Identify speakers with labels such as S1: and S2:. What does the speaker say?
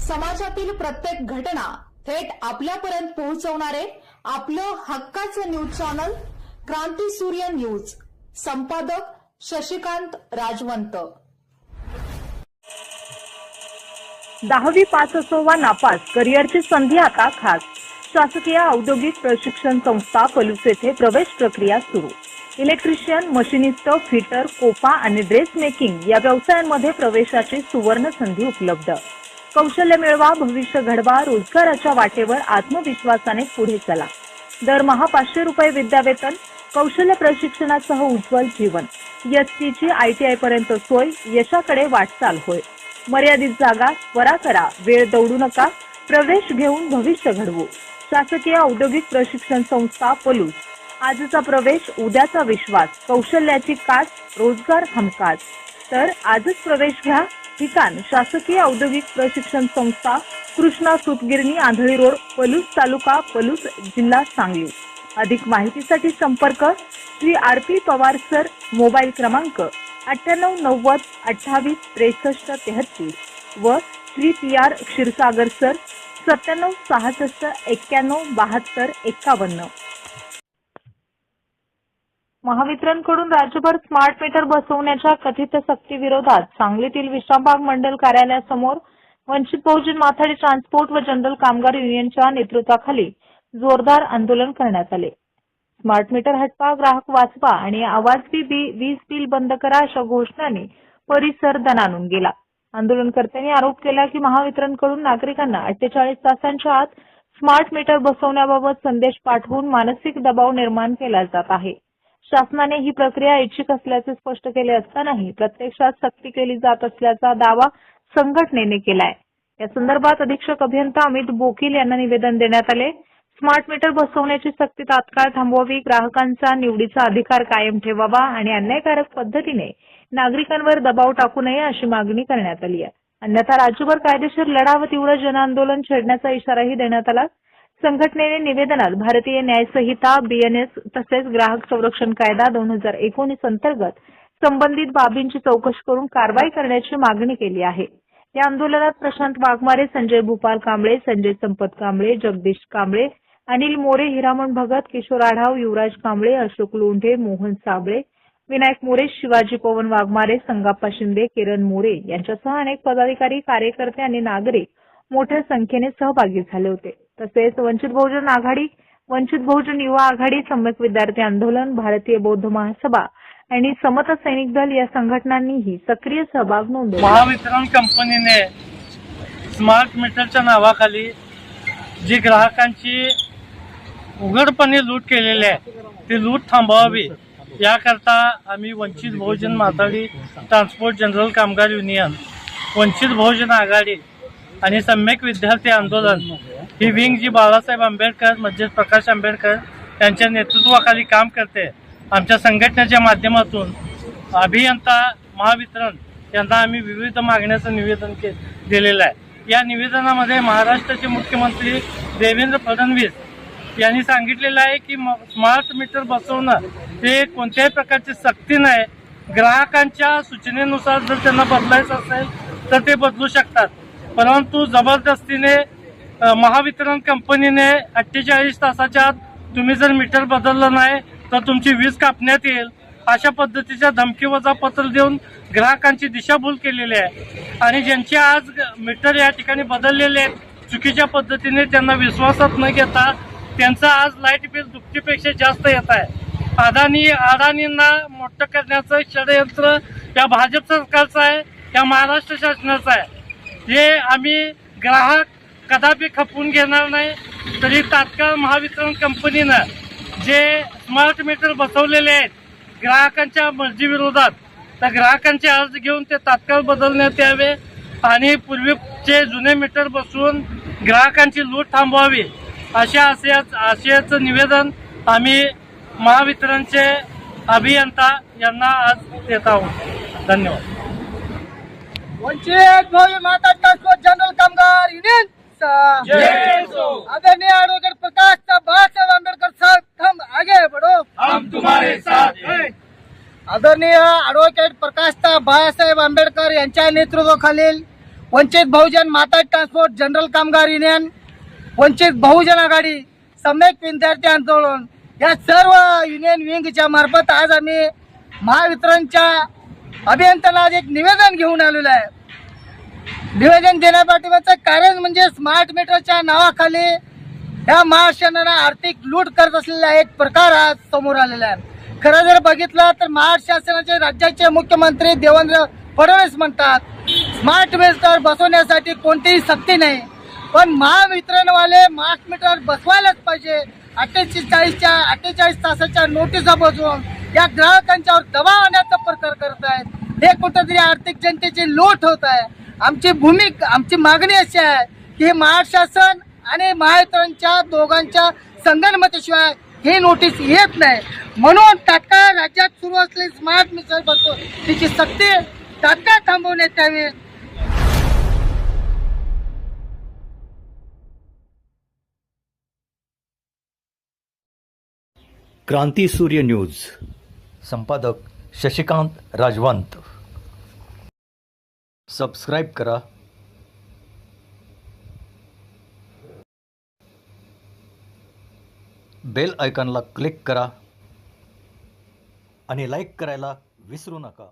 S1: समाजातील प्रत्येक घटना थेट आपल्यापर्यंत पोहोचवणारे आपलं हक्काचं न्यूज चॅनल क्रांती सूर्य न्यूज। संपादक शशिकांत राजवंत।
S2: 10वी पास असो वा नापास, करिअरची संधी आता खास। शासकीय औद्योगिक प्रशिक्षण संस्था पलूस येथे प्रवेश प्रक्रिया सुरू। इलेक्ट्रिशियन, मशिनिस्ट, फिटर, कोपा आणि ड्रेस मेकिंग या व्यवसायांमध्ये प्रवेशाची सुवर्ण संधी उपलब्ध। कौशल्य मिळवा, भविष्य घडवा, रोजगाराच्या वाटेवर आत्मविश्वासाने पुढे चला। दरमहा 500 रुपये विद्यावेतन, कौशल्य प्रशिक्षणासह उज्ज्वल जीवन। एसटीची ITI पर्यंत सोय, यशाकडे वाटचाल होय। मर्यादित जागा, त्वरा करा, वेळ दौडू नका, प्रवेश घेऊन भविष्य घडवू। शासकीय औद्योगिक प्रशिक्षण संस्था पलूस। आजचा प्रवेश, उद्याचा विश्वास, कौशल्याची कास, रोजगार हमखास। तर आजच प्रवेश घ्या। ठिकाण शासकीय औद्योगिक प्रशिक्षण संस्था, कृष्णा सूतगिरणी, आंधळी रोड, पलूस तालुका, पलूस, जिल्हा सांगली। अधिक माहितीसाठी संपर्क Shri RP Pawar sir, mobile क्रमांक 9890 28 63 33 व श्री PR क्षीरसागर सर 97 66 91 72 51। महावितरणकडून राज्यभर स्मार्ट मीटर बसवण्याच्या कथित सक्तीविरोधात सांगलीतील विश्रामबाग मंडल कार्यालयासमोर वंचित बहुजन माथाडी ट्रान्सपोर्ट व जनरल कामगार युनियनच्या नेतृत्वाखाली जोरदार आंदोलन करण्यात आले। स्मार्ट मीटर हटवा, ग्राहक वाचवा आणि आवाजवी वीज बिल बंद करा अशा घोषणांनी परिसर दणाणून गेला। आंदोलनकर्त्यांनी आरोप केला की महावितरणकडून नागरिकांना 48 तासांच्या आत स्मार्ट मीटर बसवण्याबाबत संदेश पाठवून मानसिक दबाव निर्माण केला जात आहे। शासनाने ही प्रक्रिया ऐच्छिक असल्याचे स्पष्ट केले असतानाही प्रत्यक्षात सक्ती केली जात असल्याचा दावा संघटनेने केलाय। या संदर्भात अधीक्षक अभियंता अमित बोकील यांना निवेदन देण्यात आले। स्मार्ट मीटर बसवण्याची सक्ती तात्काळ थांबवावी, ग्राहकांचा निवडीचा अधिकार कायम ठेवावा आणि अन्यायकारक पद्धतीने नागरिकांवर दबाव टाकू नये अशी मागणी करण्यात आली आहे। अन्यथा राज्यभर कायदेशीर लढा व तीव्र जनआंदोलन छेडण्याचा इशाराही देण्यात आला। संघटनेने निवेदनात भारतीय न्याय संहिता, BNS तसेच ग्राहक संरक्षण कायदा 2019 अंतर्गत संबंधित बाबींची चौकशी करून कारवाई करण्याची मागणी केली आहे। या आंदोलनात प्रशांत वाघमारे, संजय भूपाल कांबळे, संजय संपत कांबळे, जगदीश कांबळे, अनिल मोरे, हिरामण भगत, किशोर आढाव, युवराज कांबळे, अशोक लोंढे, मोहन साबळे, विनायक मोरे, शिवाजी पवन वाघमारे, संगाप्पा शिंदे, किरण मोरे यांच्यासह अनेक पदाधिकारी, कार्यकर्ते आणि नागरिक मोठ्या संख्येने सहभागी झाले होते। तसेच वंचित बहुजन आघाडी, वंचित बहुजन युवा आघाडी, सम्यक विद्यार्थी आंदोलन, भारतीय बौद्ध महासभा आणि समता सैनिक दल या संघटनांनीही सक्रिय सहभाग नोंदवला।
S3: महावितरण कंपनीने स्मार्ट मीटरच्या नावाखाली जी ग्राहकांची उघडपणे लूट केलेली आहे ती लूट थांबवावी याकरता आम्ही वंचित बहुजन माथाडी ट्रान्सपोर्ट जनरल कामगार युनियन, वंचित बहुजन आघाडी आणि सम्यक विद्यार्थी आंदोलन ही विंग जी बाळासाहेब आंबेडकर म्हणजे प्रकाश आंबेडकर यांच्या नेतृत्वाखाली काम करते। आमच्या संघटनेच्या माध्यमातून अभियंता महावितरण यांना आम्ही विविध मागण्याचं निवेदन दिलेलं आहे। या निवेदनामध्ये महाराष्ट्राचे मुख्यमंत्री देवेंद्र फडणवीस यांनी सांगितलेलं आहे की स्मार्ट मीटर बसवणं हे कोणत्याही प्रकारची सक्ती नाही, ग्राहकांच्या सूचनेनुसार जर त्यांना बदलायचं असेल तर ते बदलू शकतात, परंतु जबरदस्तीने महावितरण कंपनीने 48 तासाच्या आत तुम्ही जर मीटर बदललं नाही तर तुमची वीज कापण्यात येईल अशा पद्धतीच्या धमकीवजा पत्र देऊन ग्राहकांची दिशाभूल केलेली आहे। आणि ज्यांचे आज मीटर या ठिकाणी बदललेले आहेत चुकीच्या पद्धतीने त्यांना विश्वासात न घेता त्यांचं आज लाईट बिल दुपटीपेक्षा जास्त येत आहे। अदानींना मोठं करण्याचं षडयंत्र या भाजप सरकारचं आहे, या महाराष्ट्र शासनाचं आहे। हे आम्ही ग्राहक कदापि खपवून घेणार नाही। तरी तात्काळ महावितरण कंपनीनं जे स्मार्ट मीटर बसवलेले आहेत ग्राहकांच्या मर्जीविरोधात, तर ग्राहकांचे अर्ज घेऊन ते तात्काळ बदलण्यात यावे आणि पूर्वीचे जुने मीटर बसवून ग्राहकांची लूट थांबवावी आशयाचं निवेदन आम्ही महावितरणचे अभियंता यांना आज देत आहोत। धन्यवाद।
S4: वंचित बहुजन माथाडी ट्रान्सपोर्ट जनरल कामगार युनियन आदरणीय एडवोकेट प्रकाश बाळासाहेब आंबेडकर साहब, हम आगे बढ़ो,
S3: हम तुम्हारे साथ हैं।
S4: आदरणीय एडवोकेट प्रकाश बाळासाहेब आंबेडकर यांच्या नेतृत्वाखालील वंचित बहुजन माथाडी ट्रान्सपोर्ट जनरल कामगार युनियन, वंचित बहुजन आघाडी, सम्यक विद्यार्थी आंदोलन या सर्व युनियन विंगच्या मार्फत आज आम्ही महावितरणच्या अभियंत्यांना आज एक निवेदन घेऊन आलेलो आहे. निवेदन देण्यापाठीमागचं कारण म्हणजे स्मार्ट मीटरच्या नावाखाली या महाराष्ट्रानं आर्थिक लूट करत असलेला एक प्रकार आज समोर आलेला आहे. खरं जर बघितलं तर महाराष्ट्र शासनाचे राज्याचे मुख्यमंत्री देवेंद्र फडणवीस म्हणतात स्मार्ट मीटर बसवण्यासाठी कोणतीही सक्ती नाही, पण महावितरणवाले स्मार्ट मीटर बसवायलाच पाहिजे. 48 तासाच्या नोटिसा बसवून या ग्राहकांच्यावर दबाव आणण्याचा प्रकार करत आहेत. हे कुठेतरी आर्थिक जनतेची लूट होत आहे. आमची मागणी अशी आहे की महाराष्ट्र शासन आणि महावितरणच्या दोघांच्या संगनमताशिवाय ही नोटीस येत नाही. म्हणून तात्काळ राज्यात सुरू असलेली स्मार्ट मीटर बसवून तिची सक्ती तात्काळ थांबवण्यात यावी.
S5: क्रांती सूर्य न्यूज, संपादक शशिकांत राजवंत. सबस्क्राईब करा, बेल आयकॉनला क्लिक करा आणि लाईक करायला विसरू नका.